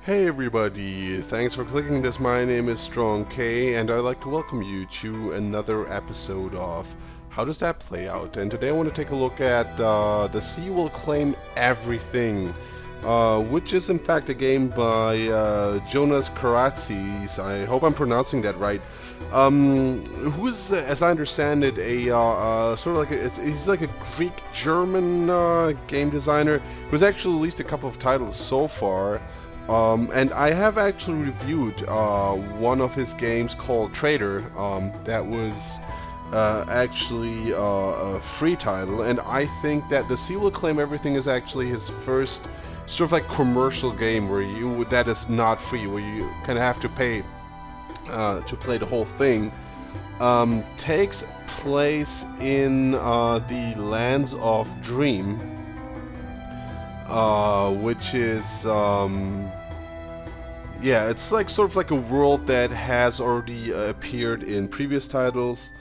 Hey everybody, thanks for clicking this. My name is Strong K and I'd like to welcome you to another episode of How Does That Play Out? And today I want to take a look at The Sea Will Claim Everything, which is in fact a game by Jonas Kyratzes. I hope I'm pronouncing that right. Who's, as I understand it, a sort of like he's like a Greek-German game designer who's actually released a couple of titles so far. And I have actually reviewed one of his games called Trader. That was actually a free title, and I think that The Sea Will Claim Everything is actually his first sort of like commercial game that is not free, where you kind of have to pay to play the whole thing. Takes place in the lands of Dream. Which is, yeah, it's like sort of like a world that has already appeared in previous titles,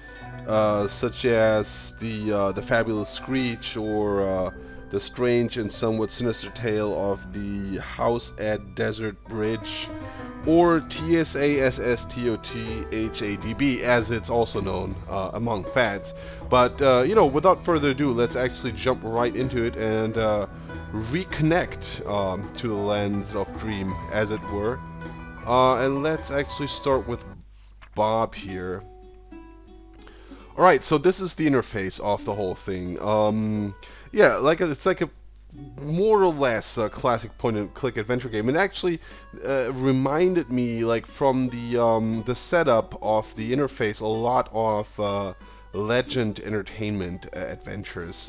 such as the Fabulous Screech or the strange and somewhat sinister tale of the House at Desert Bridge, or TSASSTOTHADB, as it's also known among fans. But without further ado, let's actually jump right into it and reconnect to the lands of Dream, as it were. And let's actually start with Bob here. Alright, so this is the interface of the whole thing. Yeah, it's like a more or less classic point-and-click adventure game. It actually reminded me, like, from the setup of the interface, a lot of Legend Entertainment adventures.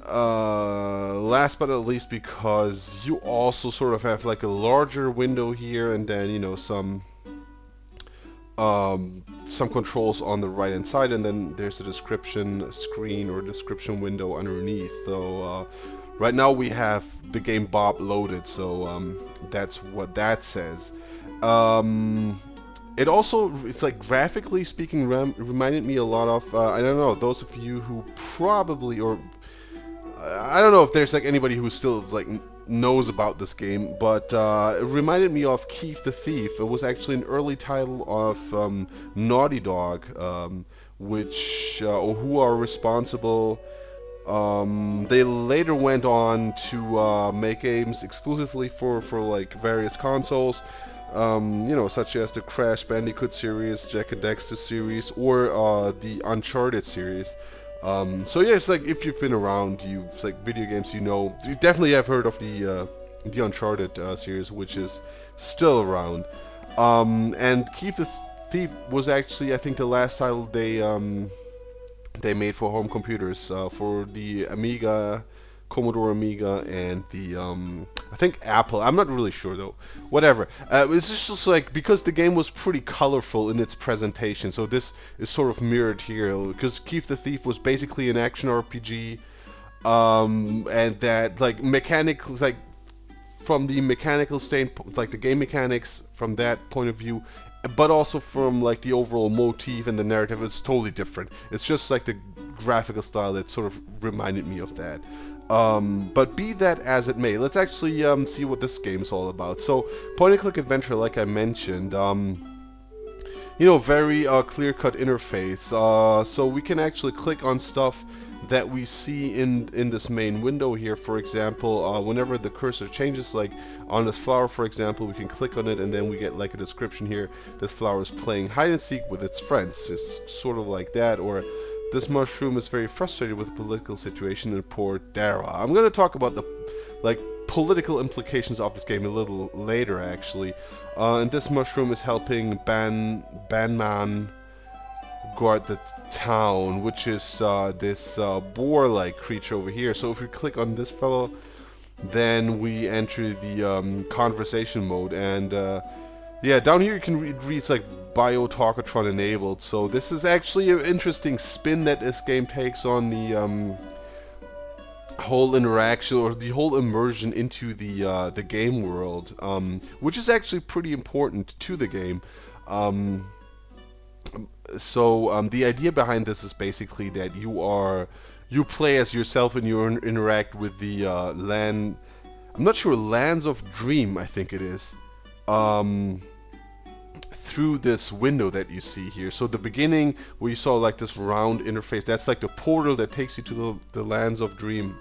Last but not least, because you also sort of have like a larger window here, and then some controls on the right hand side, and then there's a description screen or description window underneath. So right now we have the game Bob loaded, so that's what that says. It's like, graphically speaking, reminded me a lot of I don't know, those of you who probably, or I don't know if there's like anybody who still like knows about this game, but it reminded me of Keith the Thief. It was actually an early title of Naughty Dog, who are responsible. They later went on to make games exclusively for like various consoles, such as the Crash Bandicoot series, Jak and Daxter series, or the Uncharted series. So yeah, it's like, if you've been around, it's like video games, you definitely have heard of the Uncharted series, which is still around. And Keith the Thief was actually, I think, the last title they made for home computers, for the Amiga, Commodore Amiga, and the I think Apple. I'm not really sure though. Whatever. It's just like, because the game was pretty colorful in its presentation, so this is sort of mirrored here. Because Keith the Thief was basically an action RPG, and that like mechanics, like from the mechanical standpoint, like the game mechanics from that point of view, but also from like the overall motif and the narrative, it's totally different. It's just like the graphical style that sort of reminded me of that. But be that as it may, let's actually see what this game is all about. So, point-and-click adventure, like I mentioned, very clear-cut interface. So we can actually click on stuff that we see in this main window here. For example, whenever the cursor changes, like on this flower, for example, we can click on it, and then we get like a description here. This flower is playing hide and seek with its friends. It's sort of like that. Or, this mushroom is very frustrated with the political situation in Port Dara. I'm going to talk about the political implications of this game a little later, actually. And this mushroom is helping Banman guard the town, which is this boar-like creature over here. So if we click on this fellow, then we enter the conversation mode, and yeah, down here you can read it's like Bio-Talkatron enabled. So this is actually an interesting spin that this game takes on the whole interaction, or the whole immersion into the game world, which is actually pretty important to the game. The idea behind this is basically that you play as yourself, and you interact with the land I'm not sure, Lands of Dream, I think it is, through this window that you see here. So the beginning where you saw like this round interface, that's like the portal that takes you to the Lands of Dream.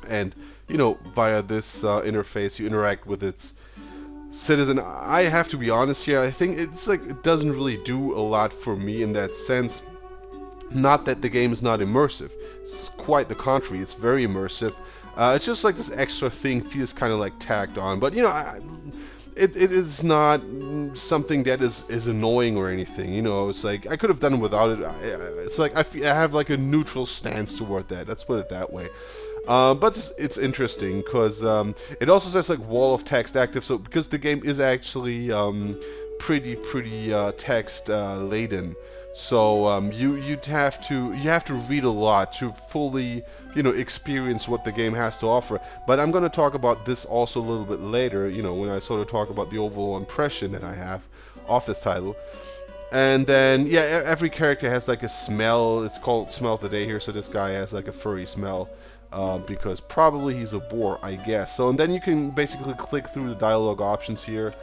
And, you know, via this interface you interact with its citizen. I have to be honest here, I think it's like it doesn't really do a lot for me in that sense. Not that the game is not immersive, it's quite the contrary, it's very immersive. It's just like this extra thing feels kind of like tacked on, but you know, it is not something that is annoying or anything, you know. It's like I could have done it without it. It's like I have like a neutral stance toward that, let's put it that way. But it's interesting because it also says like wall of text active, so because the game is actually pretty text laden, so you have to read a lot to fully, you know, experience what the game has to offer. But I'm going to talk about this also a little bit later, you know, when I sort of talk about the overall impression that I have of this title. And then yeah, every character has like a smell. It's called Smell of the Day here, so this guy has like a furry smell. Because probably he's a boar, I guess. So, and then you can basically click through the dialogue options here,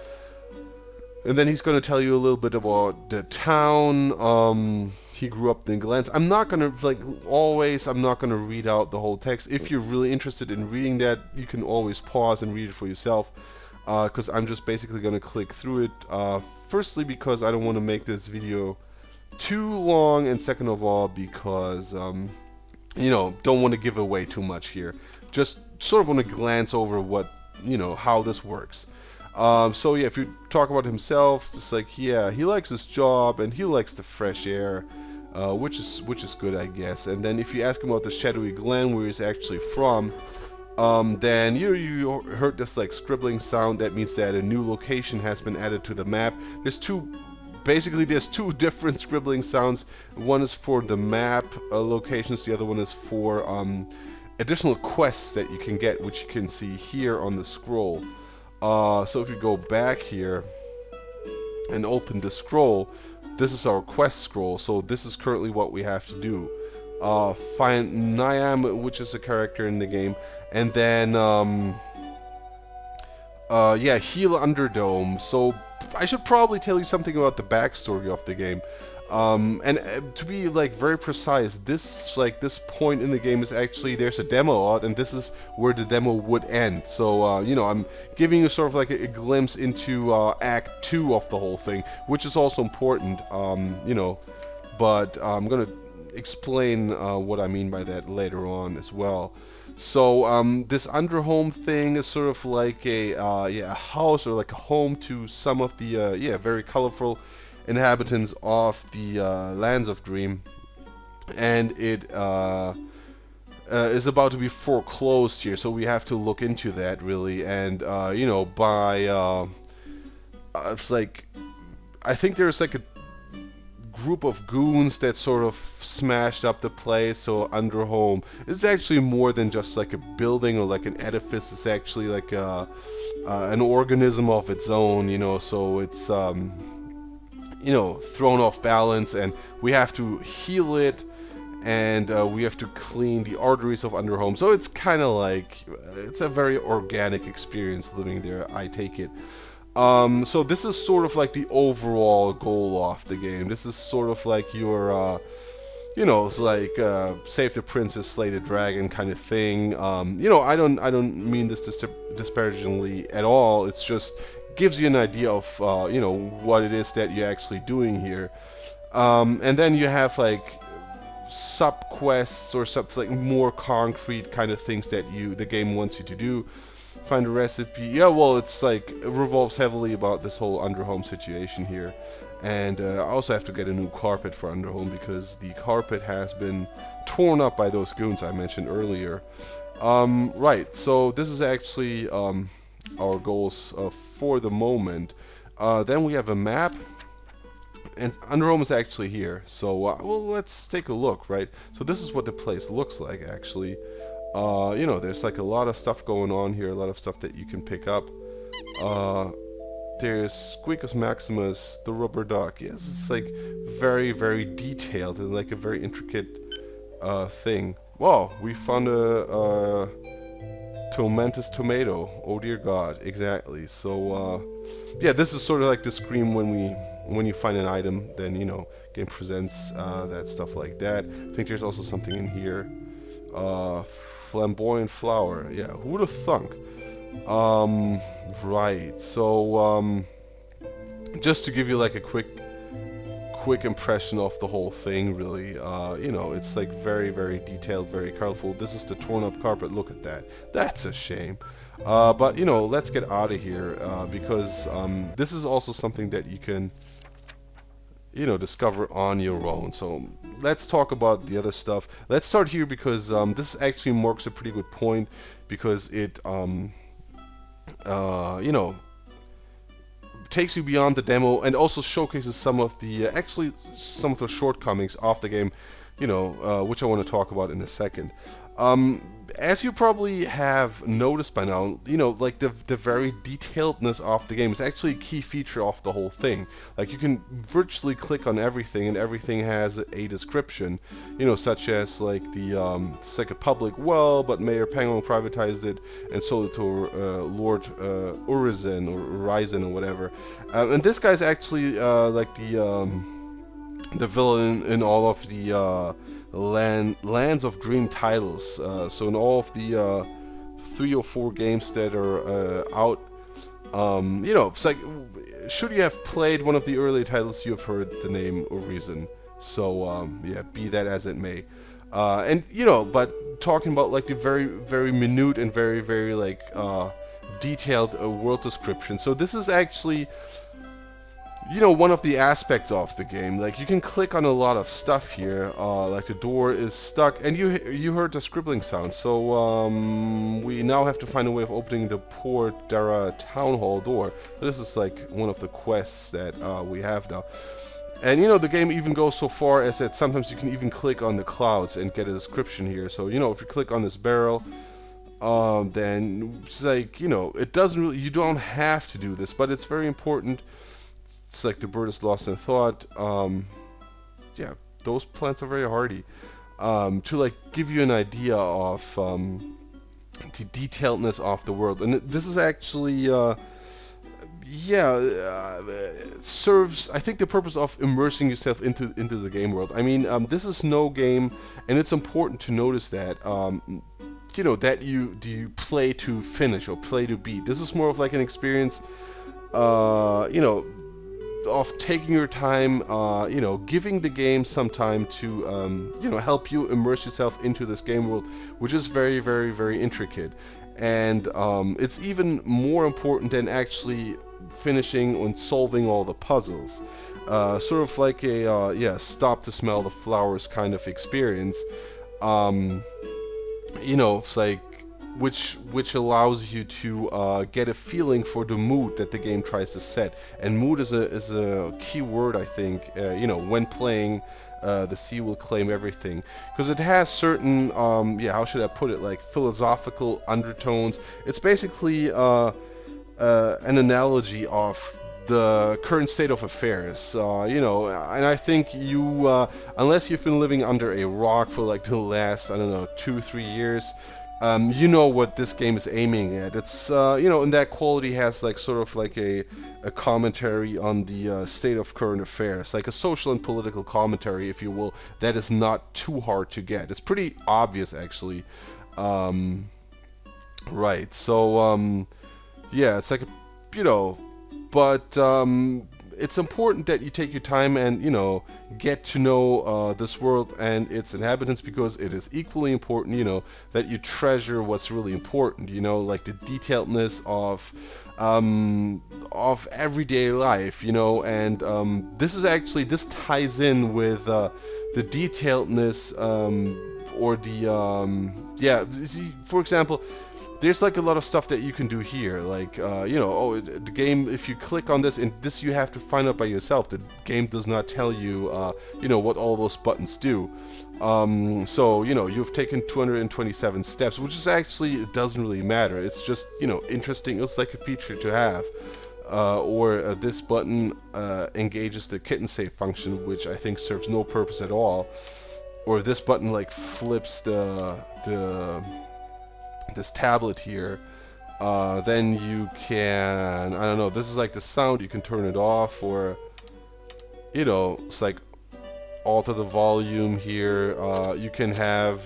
and then he's going to tell you a little bit about the town. He grew up in Glens. I'm not going to, like always, I'm not going to read out the whole text. If you're really interested in reading that, you can always pause and read it for yourself, because I'm just basically going to click through it. Firstly, because I don't want to make this video too long, and second of all, because you know, don't want to give away too much here. Just sort of want to glance over what, you know, how this works. So yeah, if you talk about himself, it's like, yeah, he likes his job and he likes the fresh air, which is good, I guess. And then if you ask him about the shadowy glen where he's actually from, then you heard this like scribbling sound. That means that a new location has been added to the map. There's two different scribbling sounds. One is for the map locations, the other one is for additional quests that you can get, which you can see here on the scroll. So if you go back here and open the scroll, this is our quest scroll. So this is currently what we have to do. Find Niam, which is a character in the game, and then yeah, heal Underhome. So I should probably tell you something about the backstory of the game. And to be like very precise, this point in the game is actually, there's a demo out, and this is where the demo would end. So you know, I'm giving you sort of like a glimpse into Act 2 of the whole thing, which is also important, you know. But I'm gonna explain what I mean by that later on as well. So this Underhome thing is sort of like a house, or like a home to some of the very colorful inhabitants of the Lands of Dream, and it is about to be foreclosed here. So we have to look into that really, and you know, by it's like, I think there's like a group of goons that sort of smashed up the place. So Underhome is actually more than just like a building or like an edifice. It's actually like an organism of its own, you know. So it's you know, thrown off balance, and we have to heal it, and we have to clean the arteries of Underhome. So it's kind of like, it's a very organic experience living there, I take it. So this is sort of like the overall goal of the game. This is sort of like your, you know, it's like save the princess, slay the dragon kind of thing. You know, I don't mean this disparagingly at all. It's just gives you an idea of you know, what it is that you're actually doing here. And then you have like sub quests or something like more concrete kind of things that the game wants you to do. Find a recipe. Yeah, well, it's like, it revolves heavily about this whole Underhome situation here. And I also have to get a new carpet for Underhome, because the carpet has been torn up by those goons I mentioned earlier. Right, so this is actually our goals for the moment. Then we have a map, and Underhome is actually here. So well, let's take a look, right? So this is what the place looks like, actually. You know, there's like a lot of stuff going on here, a lot of stuff that you can pick up. There's Squeakus Maximus, the rubber duck. Yes, it's like very, very detailed and like a very intricate thing. Whoa, we found a Tomentous tomato. Oh dear God, exactly. So yeah, this is sort of like the scream when you find an item, then game presents that stuff like that. I think there's also something in here. Flamboyant flower. Yeah, who would have thunk? Right. So just to give you like a quick impression of the whole thing, really. It's like very, very detailed, very colorful. This is the torn up carpet. Look at that. That's a shame. But let's get out of here because this is also something that you can discover on your own. So let's talk about the other stuff. Let's start here because this actually marks a pretty good point because it takes you beyond the demo and also showcases some of the shortcomings of the game, which I want to talk about in a second. As you probably have noticed by now, like the very detailedness of the game is actually a key feature of the whole thing. Like you can virtually click on everything and everything has a description, such as like it's like a public well, but Mayor Pangong privatized it and sold it to Lord Urizen or whatever. And this guy's actually like the villain in all of the Lands of Dream titles. So in all of the 3 or 4 games that are out, it's like, should you have played one of the earlier titles, you've heard the name or reason. So yeah, be that as it may. But talking about like the very, very minute and very, very like detailed world description. So this is actually one of the aspects of the game. Like you can click on a lot of stuff here, like the door is stuck, and you heard the scribbling sound. So we now have to find a way of opening the Port Dara Town Hall door. So this is like one of the quests that we have now. And the game even goes so far as that sometimes you can even click on the clouds and get a description here. So if you click on this barrel, then it's like it doesn't really, you don't have to do this, but it's very important. It's like the bird is lost in thought. Yeah, those plants are very hardy. To like give you an idea of the detailedness of the world, and this is actually serves, I think, the purpose of immersing yourself into the game world. I mean, this is no game, and it's important to notice that that you play to finish or play to beat. This is more of like an experience, of taking your time, giving the game some time to, help you immerse yourself into this game world, which is very, very, very intricate. And it's even more important than actually finishing and solving all the puzzles. Sort of like a, stop to smell the flowers kind of experience. It's like, which allows you to get a feeling for the mood that the game tries to set. And mood is a key word, I think, when playing The Sea Will Claim Everything, because it has certain how should I put it, like philosophical undertones. It's basically an analogy of the current state of affairs, and I think you, unless you've been living under a rock for like the last, 2-3 years, what this game is aiming at. It's, and that quality has like sort of like a commentary on the state of current affairs, like a social and political commentary, if you will, that is not too hard to get. It's pretty obvious, actually. Right, so, yeah, it's like, but it's important that you take your time and, get to know this world and its inhabitants, because it is equally important, that you treasure what's really important, like the detailedness of everyday life, and this ties in with the detailedness, or the, see, for example, there's like a lot of stuff that you can do here, like the game, if you click on this, and this you have to find out by yourself. The game does not tell you what all those buttons do. So you've taken 227 steps, which is actually, it doesn't really matter. It's just interesting. It's like a feature to have. Or this button engages the kitten save function, which I think serves no purpose at all. Or this button like flips the this tablet here, then you can, I don't know, this is like the sound, you can turn it off, or, you know, it's like alter the volume here. You can have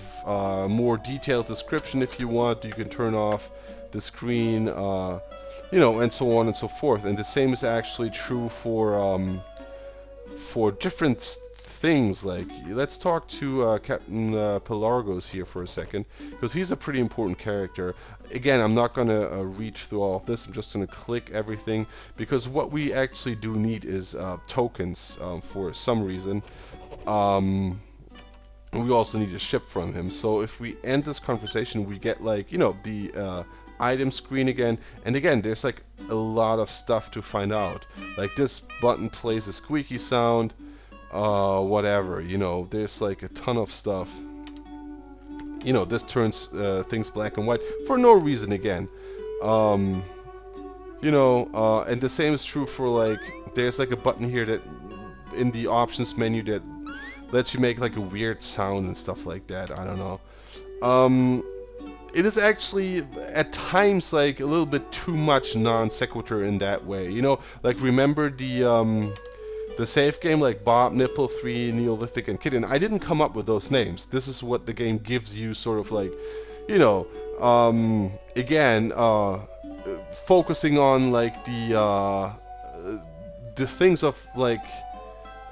more detailed description if you want. You can turn off the screen, you know, and so on and so forth. And the same is actually true for different things. Like, let's talk to Captain Pelargos here for a second, because he's a pretty important character. Again, I'm not going to read through all of this. I'm just going to click everything, because what we actually do need is tokens for some reason. We also need a ship from him. So if we end this conversation, we get, like, you know, the item screen again. And again, there's like a lot of stuff to find out. Like, this button plays a squeaky sound, whatever, you know, there's like a ton of stuff. You know, this turns things black and white for no reason again. You know, and the same is true for, like, there's like a button here that in the options menu that lets you make like a weird sound and stuff like that. I don't know. It is actually at times like a little bit too much non sequitur in that way. You know, like, remember the safe game, like Bob, Nipple, 3, Neolithic, and Kitten? I didn't come up with those names. This is what the game gives you, sort of like, you know, again, focusing on like the things of, like,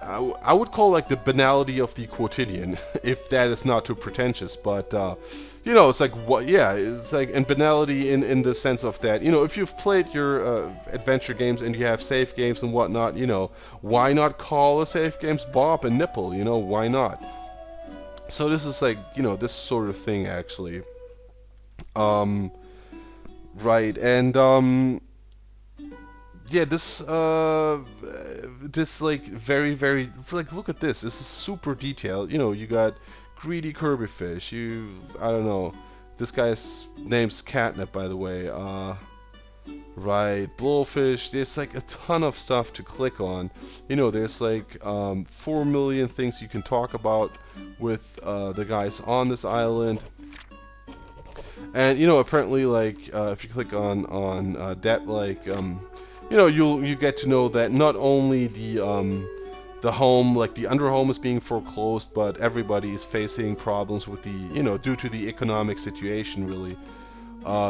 I would call, like, the banality of the quotidian, if that is not too pretentious, but, you know, it's like, what, yeah, it's like, and banality in the sense of that, you know, if you've played your adventure games and you have save games and whatnot, you know, why not call the save games Bob and Nipple, you know, why not? So this is like, you know, this sort of thing, actually. Right, and, yeah, this like very, very, like, look at this. This is super detailed. You know, you got greedy Kirby fish. I don't know. This guy's name's Catnip, by the way. Right, blowfish. There's like a ton of stuff to click on. You know, there's like 4 million things you can talk about with the guys on this island. And, you know, apparently, like, if you click on that, like, you know, you get to know that not only the home, like the Underhome, is being foreclosed, but everybody is facing problems with the, you know, due to the economic situation, really.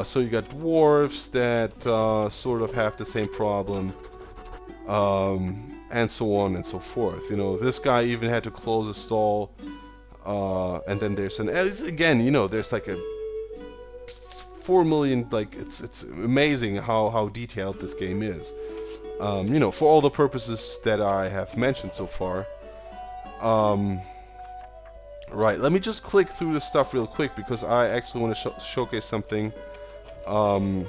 So you got dwarves that sort of have the same problem, and so on and so forth. You know, this guy even had to close a stall, and then there's again, you know, there's like a 4 million, like, it's amazing how detailed this game is. You know, for all the purposes that I have mentioned so far. Right, let me just click through this stuff real quick, because I actually want to showcase something. You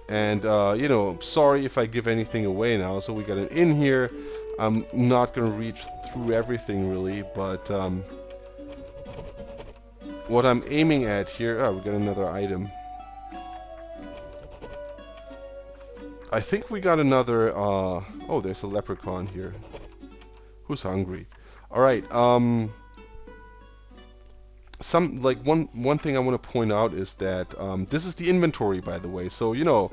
know, sorry if I give anything away now. So we got an inn here. I'm not going to read through everything, really, but what I'm aiming at here... we got another item. I think we got another, oh, there's a leprechaun here. Who's hungry? Alright, one thing I want to point out is that, this is the inventory, by the way. So, you know,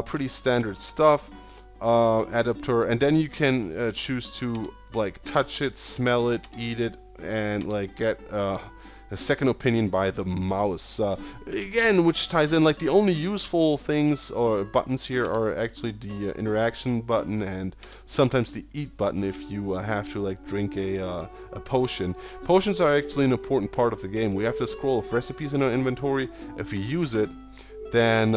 pretty standard stuff, adapter, and then you can choose to, like, touch it, smell it, eat it, and, like, get, a second opinion by the mouse. Again, which ties in, like, the only useful things or buttons here are actually the interaction button and sometimes the eat button if you have to, like, drink a potion. Potions are actually an important part of the game. We have the scroll of recipes in our inventory. If we use it, then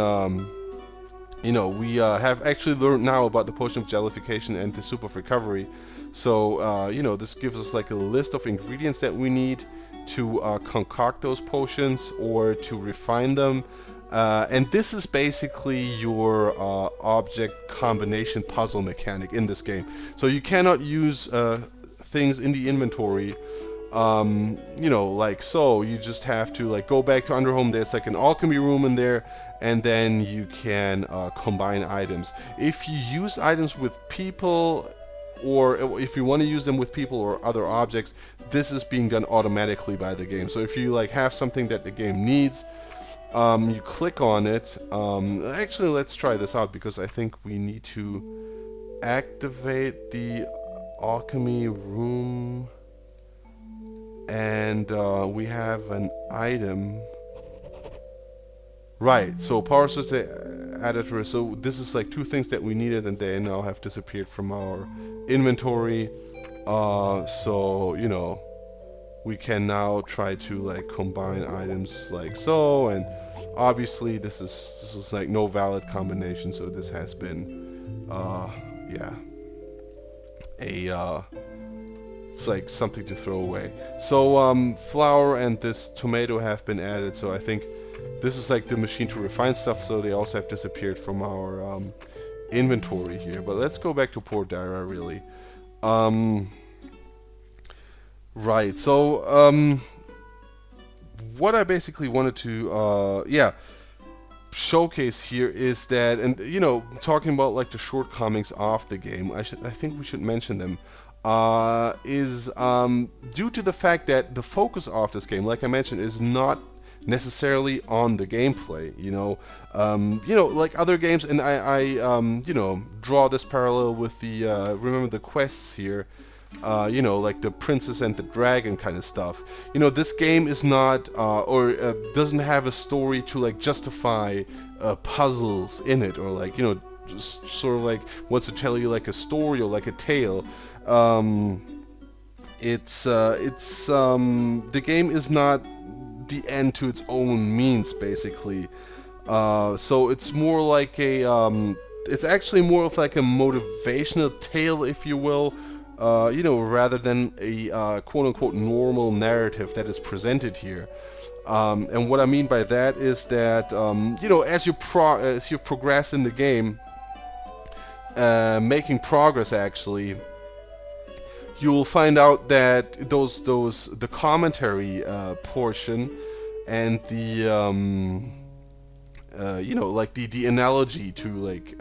you know, we have actually learned now about the potion of jellification and the soup of recovery. So you know, this gives us like a list of ingredients that we need to concoct those potions or to refine them, and this is basically your object combination puzzle mechanic in this game. So you cannot use things in the inventory, you know, like so. You just have to, like, go back to Underhome. There's like an alchemy room in there, and then you can combine items. If you use items with people, or if you want to use them with people or other objects, this is being done automatically by the game. So if you, like, have something that the game needs, You click on it. Actually, let's try this out because I think we need to activate the Alchemy room, and we have an item. Right, so power source editor. So this is like two things that we needed, and they now have disappeared from our inventory. So you know, we can now try to like combine items like so, and obviously this is like no valid combination. So this has been, yeah, it's like something to throw away. So flour and this tomato have been added. So I think this is like the machine to refine stuff, so they also have disappeared from our inventory here. But let's go back to Port Dara, really. Right, so what I basically wanted to, yeah, showcase here is that, and you know, talking about like the shortcomings of the game, I think we should mention them. Is due to the fact that the focus of this game, like I mentioned, is not necessarily on the gameplay, you know, like other games, and I you know, draw this parallel with the, remember the quests here, you know, like the Princess and the Dragon kind of stuff. You know, this game is not, or doesn't have a story to like justify puzzles in it, or like, you know, just sort of like wants to tell you like a story or like a tale. The game is not the end to its own means, basically. So it's more like a, it's actually more of like a motivational tale, if you will, you know, rather than a quote-unquote normal narrative that is presented here. And what I mean by that is that, you know, as you progress in the game, making progress actually, you'll find out that the commentary portion and the you know, like the analogy to like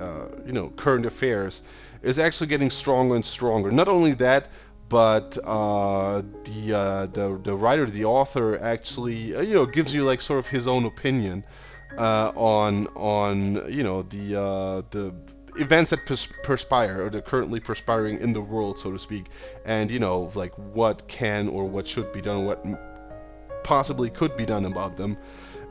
you know, current affairs is actually getting stronger and stronger. Not only that, but the writer, the author, actually you know, gives you like sort of his own opinion on you know, the events that perspire, or they're currently perspiring in the world, so to speak, and you know, like what can or what should be done, what possibly could be done about them.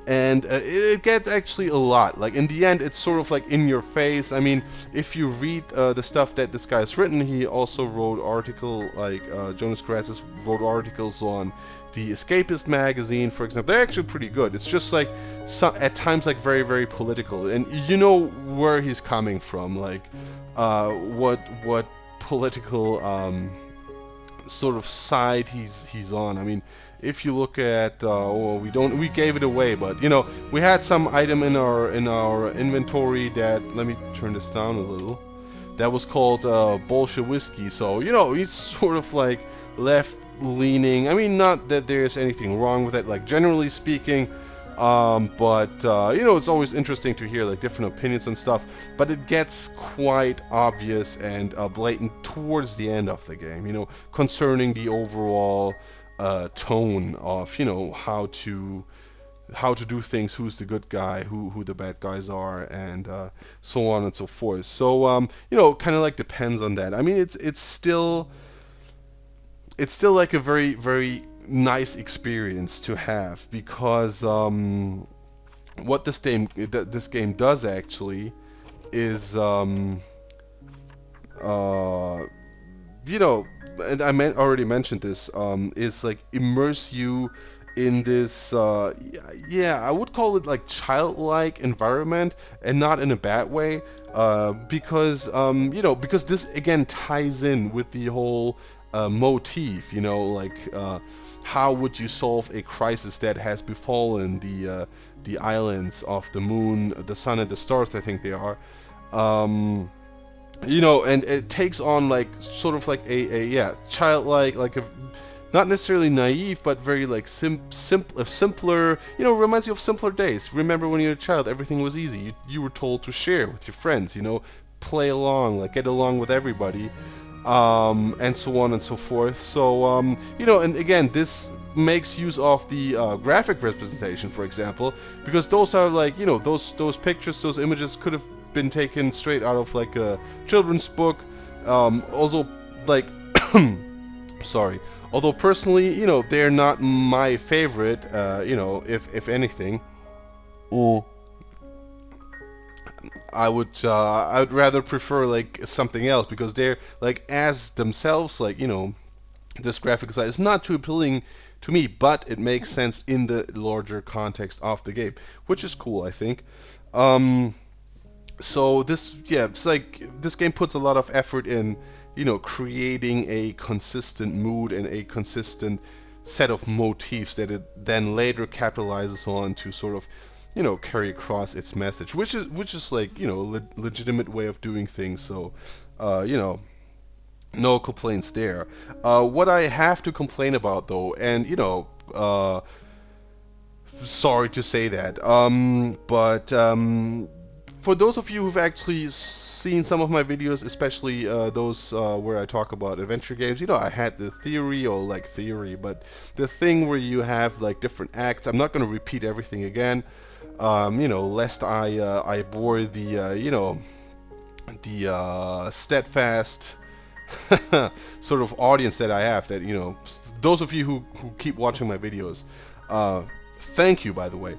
And it gets actually a lot. Like in the end, it's sort of like in your face. I mean, if you read the stuff that this guy's written, he also wrote Jonas Kyratzes wrote articles on the Escapist magazine, for example. They're actually pretty good. It's just like at times like very, very political, and you know where he's coming from, like what political sort of side he's on. I mean, if you look at, well, we gave it away, but you know, we had some item in our inventory that, let me turn this down a little, that was called Bolshewisky. So you know, he's sort of like left leaning. I mean, not that there's anything wrong with it, like generally speaking, but you know, it's always interesting to hear like different opinions and stuff, but it gets quite obvious and blatant towards the end of the game, you know, concerning the overall tone of, you know, how to do things, who's the good guy, who the bad guys are, and so on and so forth. So you know, kind of like depends on that. I mean, it's still like a very, very nice experience to have, because what this game does actually is you know, and I already mentioned this, is like immerse you in this yeah, I would call it like childlike environment, and not in a bad way, because you know, because this again ties in with the whole motif, you know, like how would you solve a crisis that has befallen the islands of the moon, the sun, and the stars, I think they are. You know, and it takes on like sort of like a yeah, childlike, like a not necessarily naive, but very like simpler, you know, reminds you of simpler days. Remember when you were a child, everything was easy. You were told to share with your friends, you know, play along, like get along with everybody, and so on and so forth. So you know, and again, this makes use of the graphic representation, for example, because those are like, you know, those pictures, those images could have been taken straight out of like a children's book. Also, like, sorry. Although personally, you know, they're not my favorite. You know, if anything, I would rather prefer like something else, because they're like as themselves, like, you know, this graphic side is not too appealing to me, but it makes sense in the larger context of the game, which is cool, I think. So this, yeah, it's like this game puts a lot of effort in, you know, creating a consistent mood and a consistent set of motifs that it then later capitalizes on to sort of, you know, carry across its message, which is like, you know, a legitimate way of doing things. So, you know, no complaints there. What I have to complain about, though, and, you know, sorry to say that, but for those of you who've actually seen some of my videos, especially those where I talk about adventure games, you know, I had the theory, or like theory, but the thing where you have like different acts. I'm not going to repeat everything again, you know, lest I bore the, you know, the steadfast sort of audience that I have, that, you know, those of you who keep watching my videos, thank you, by the way.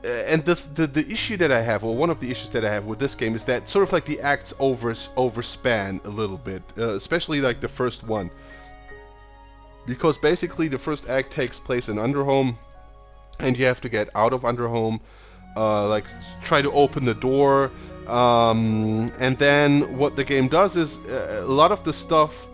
And the issue that I have, or one of the issues that I have with this game, is that sort of like the acts overspan a little bit, especially like the first one, because basically the first act takes place in Underhome, and you have to get out of Underhome, like try to open the door, and then what the game does is a lot of the stuff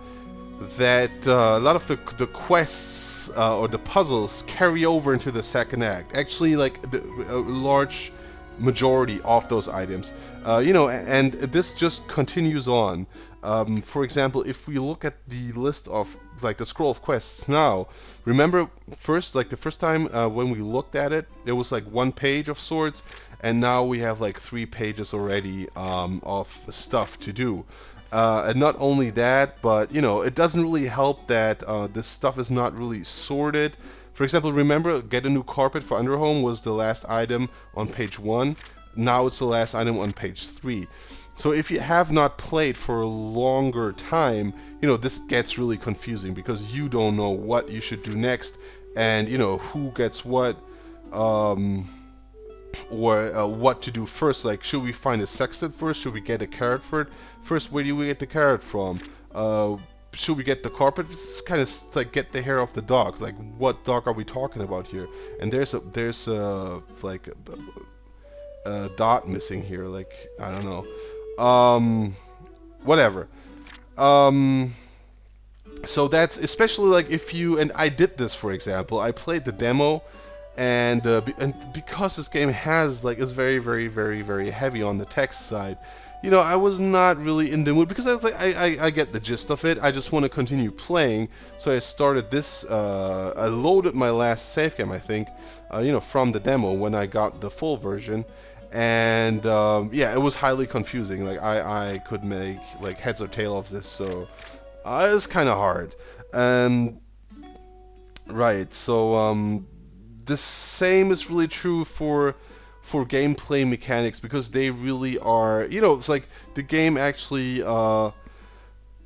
that a lot of the quests or the puzzles carry over into the second act. Actually, like a large majority of those items, you know, and this just continues on. For example, if we look at the list of like the scroll of quests now, remember first, like the first time when we looked at it, there was like one page of sorts, and now we have like 3 pages already of stuff to do. And not only that, but, you know, it doesn't really help that this stuff is not really sorted. For example, remember, get a new carpet for Underhome was the last item on page 1. Now it's the last item on page 3. So if you have not played for a longer time, you know, this gets really confusing, because you don't know what you should do next, and, you know, who gets what, or what to do first. Like, should we find a sextant first? Should we get a carrot first? Where do we get the carrot from? Should we get the carpet? It's kind of like get the hair off the dog. Like, what dog are we talking about here? And there's like a dot missing here. Like, I don't know. Whatever. So that's especially like if you, and I did this, for example, I played the demo. And because this game has like is very, very, very, very heavy on the text side, you know, I was not really in the mood, because I was like, I get the gist of it. I just want to continue playing. So I started this. I loaded my last save game, I think, you know, from the demo when I got the full version, and yeah, it was highly confusing. Like I could make like heads or tail of this, so it was kind of hard. And right, so the same is really true for gameplay mechanics, because they really are, you know, it's like the game actually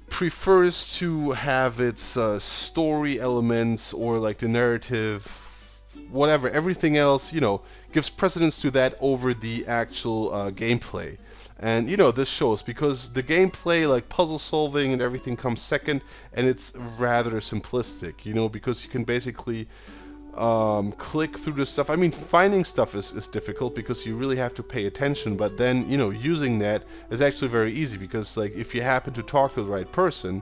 prefers to have its story elements, or like the narrative, whatever, everything else, you know, gives precedence to that over the actual gameplay. And, you know, this shows, because the gameplay, like puzzle solving and everything, comes second, and it's rather simplistic, you know, because you can basically click through the stuff. I mean, finding stuff is difficult, because you really have to pay attention, but then, you know, using that is actually very easy, because like if you happen to talk to the right person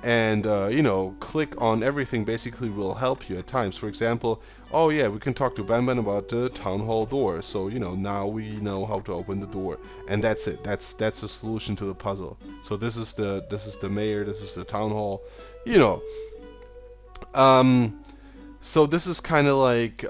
and you know, click on everything, basically will help you at times. For example, oh yeah, we can talk to Banban about the town hall door, so, you know, now we know how to open the door, and that's it. That's the solution to the puzzle. So this is the mayor, this is the town hall, you know. So this is kind of like,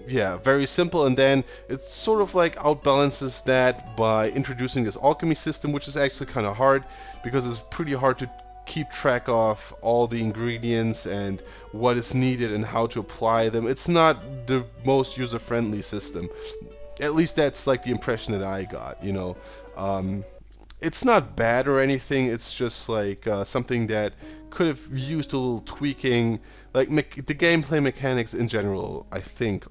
yeah, very simple, and then it sort of like outbalances that by introducing this alchemy system, which is actually kind of hard, because it's pretty hard to keep track of all the ingredients and what is needed and how to apply them. It's not the most user-friendly system. At least that's like the impression that I got, you know. It's not bad or anything, it's just like something that could have used a little tweaking. Like the gameplay mechanics in general, I think,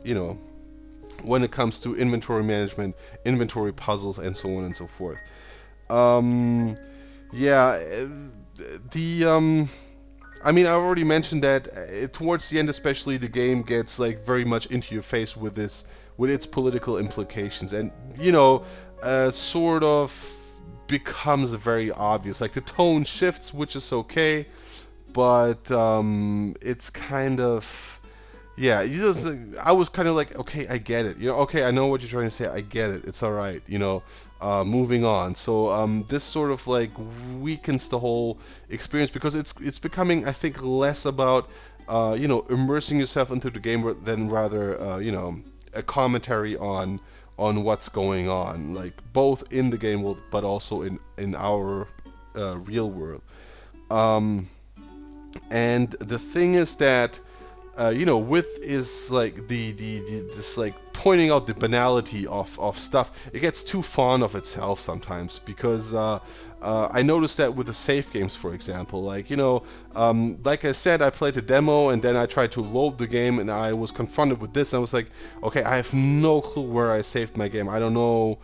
you know, when it comes to inventory management, inventory puzzles, and so on and so forth. Yeah, I mean, I already mentioned that towards the end, especially, the game gets like very much into your face with its political implications, and you know, sort of becomes very obvious. Like the tone shifts, which is okay, but it's kind of, yeah. You just, I was kind of like, okay, I get it. You know, okay, I know what you're trying to say. I get it. It's all right. You know. Moving on. So this sort of like weakens the whole experience because it's becoming, I think, less about you know, immersing yourself into the game than rather you know, a commentary on what's going on, like both in the game world but also in our real world. And the thing is that you know, with is like the just like pointing out the banality of stuff. It gets too fond of itself sometimes because I noticed that with the save games, for example. Like, you know, like I said, I played the demo and then I tried to load the game and I was confronted with this. And I was like, okay, I have no clue where I saved my game. I don't know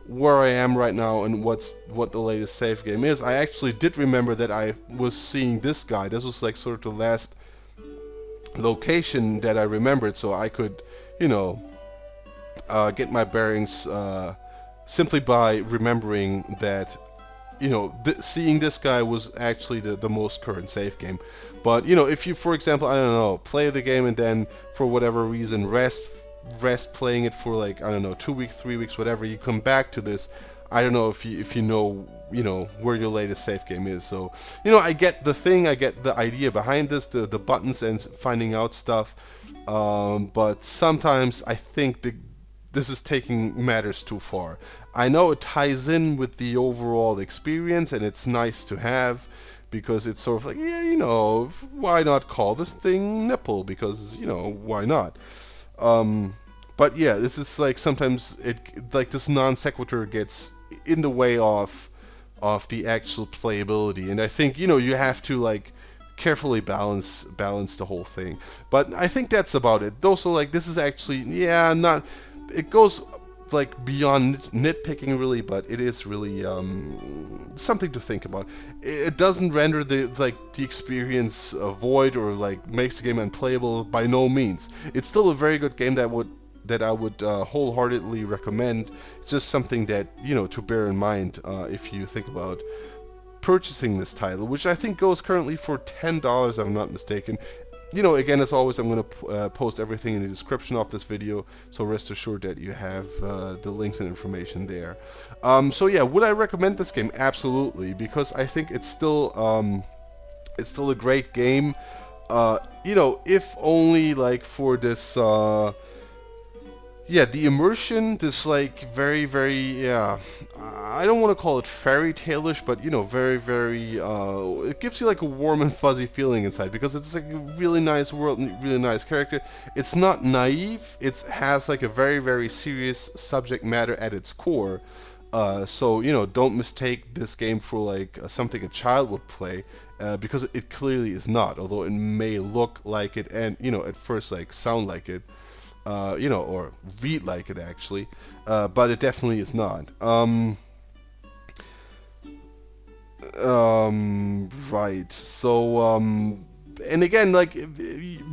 where I am right now and what the latest save game is. I actually did remember that I was seeing this guy. This was like sort of the last location that I remembered, so I could, you know, get my bearings simply by remembering that, you know, seeing this guy was actually the most current save game. But, you know, if you, for example, I don't know, play the game and then for whatever reason rest playing it for like, I don't know, 2 weeks, 3 weeks, whatever, you come back to this, I don't know if you know, you know, where your latest save game is. So, you know, I get the thing, I get the idea behind this, the buttons and finding out stuff, but sometimes I think this is taking matters too far. I know it ties in with the overall experience and it's nice to have because it's sort of like, yeah, you know, why not call this thing nipple, because, you know, why not? But yeah, this is like sometimes it like this non sequitur gets in the way of the actual playability, and I think, you know, you have to like carefully balance the whole thing. But I think that's about it. Also, like, this is actually, yeah, not, it goes like beyond nitpicking really, but it is really something to think about. It doesn't render the experience void or like makes the game unplayable, by no means. It's still a very good game that I would wholeheartedly recommend. It's just something that, you know, to bear in mind if you think about purchasing this title, which I think goes currently for $10 if I'm not mistaken. You know, again, as always, I'm going to post everything in the description of this video, so rest assured that you have the links and information there. So yeah, would I recommend this game? Absolutely, because I think it's still a great game. You know, if only like for this, yeah, the immersion, this like very, very, yeah, I don't want to call it fairy tale-ish, but, you know, very, very, it gives you like a warm and fuzzy feeling inside, because it's like a really nice world and really nice character. It's not naive, it has like a very, very serious subject matter at its core. So, you know, don't mistake this game for like something a child would play, because it clearly is not, although it may look like it and, you know, at first like sound like it. You know, or read like it actually, but it definitely is not. Right. So, and again, like,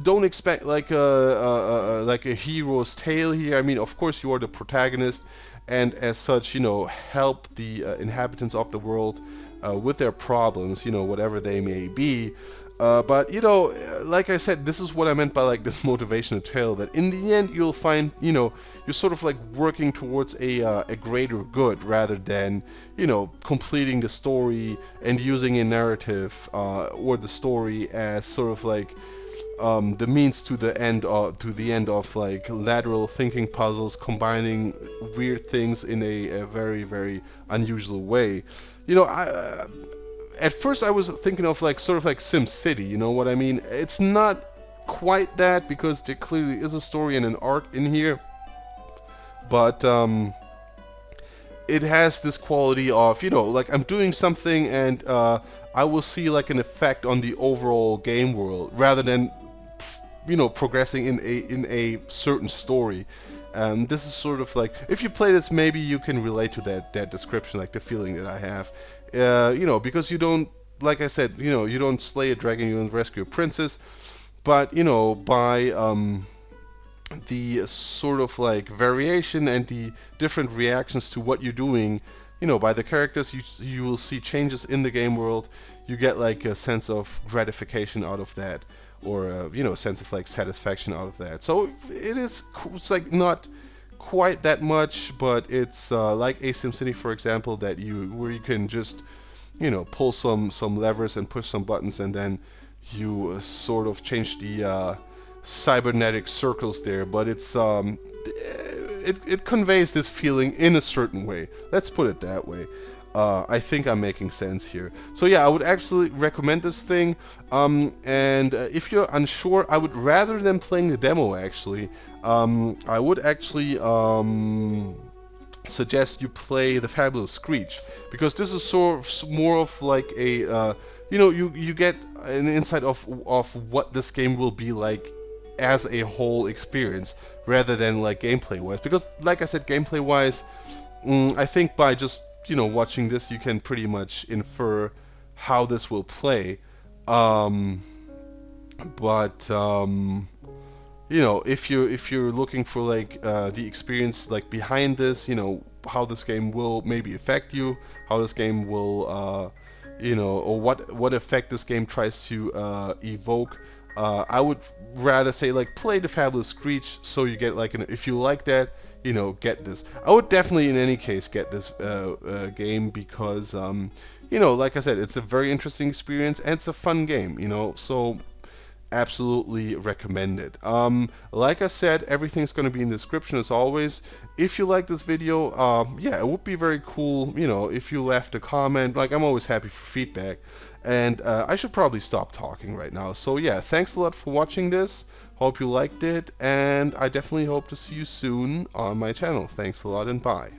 don't expect like a hero's tale here. I mean, of course, you are the protagonist, and as such, you know, help the inhabitants of the world with their problems, you know, whatever they may be. But, you know, like I said, this is what I meant by like this motivational tale, that in the end you'll find, you know, you're sort of like working towards a greater good rather than, you know, completing the story and using a narrative or the story as sort of like the means to the end of like lateral thinking puzzles, combining weird things in a very, very unusual way. You know, at first I was thinking of like sort of like Sim City, you know what I mean? It's not quite that, because there clearly is a story and an arc in here, but it has this quality of, you know, like I'm doing something and I will see like an effect on the overall game world rather than, you know, progressing in a certain story. This is sort of like, if you play this, maybe you can relate to that description, like the feeling that I have. You know, because you don't, like I said, you know, you don't slay a dragon, you don't rescue a princess, but, you know, by the sort of like variation and the different reactions to what you're doing, you know, by the characters, you will see changes in the game world. You get like a sense of gratification out of that, or you know, a sense of like satisfaction out of that. So it's like not quite that much, but it's like a SimCity, for example, where you can just, you know, pull some levers and push some buttons, and then you sort of change the cybernetic circles there. But it's it conveys this feeling in a certain way. Let's put it that way. I think I'm making sense here. So yeah, I would absolutely recommend this thing. And if you're unsure, I would, rather than playing the demo, actually, I would actually suggest you play the Fabulous Screech, because this is sort of more of like a you know, you get an insight of what this game will be like as a whole experience, rather than like gameplay wise. Because like I said, gameplay wise, I think by just, you know, watching this, you can pretty much infer how this will play. You know, if you're looking for like the experience like behind this, you know, how this game will maybe affect you, how this game will you know, or what effect this game tries to evoke, I would rather say like play the Fabulous Screech, so you get like if you like that, you know, get this. I would definitely in any case get this game, because you know, like I said, it's a very interesting experience and it's a fun game, you know, so absolutely recommend it. Like I said, everything's going to be in the description as always. If you like this video, yeah, it would be very cool, you know, if you left a comment. Like, I'm always happy for feedback. And I should probably stop talking right now. So yeah, thanks a lot for watching this. Hope you liked it, and I definitely hope to see you soon on my channel. Thanks a lot, and bye.